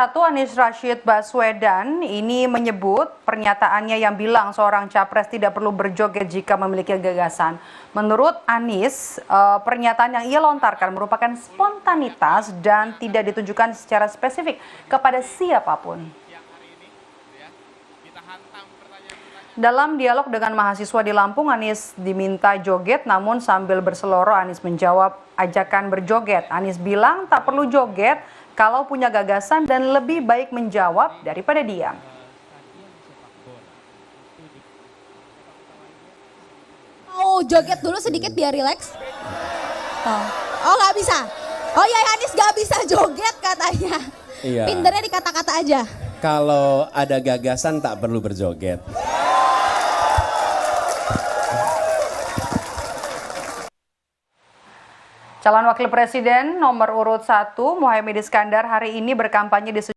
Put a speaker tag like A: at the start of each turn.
A: Satu Anies Rashid Baswedan ini menyebut pernyataannya yang bilang seorang capres tidak perlu berjoget jika memiliki gagasan. Menurut Anies, pernyataan yang ia lontarkan merupakan spontanitas dan tidak ditujukan secara spesifik kepada siapapun. Dalam dialog dengan mahasiswa di Lampung, Anies diminta joget, namun sambil berseloroh Anies menjawab ajakan berjoget. Anies bilang tak perlu joget kalau punya gagasan dan lebih baik menjawab daripada diam.
B: Mau joget dulu sedikit biar rileks? Oh nggak bisa? Oh ya Anies nggak bisa joget katanya.
C: Iya.
B: Pinternya di kata-kata aja.
C: Kalau ada gagasan tak perlu berjoget.
A: Calon Wakil Presiden nomor urut 1 Muhaimin Iskandar hari ini berkampanye di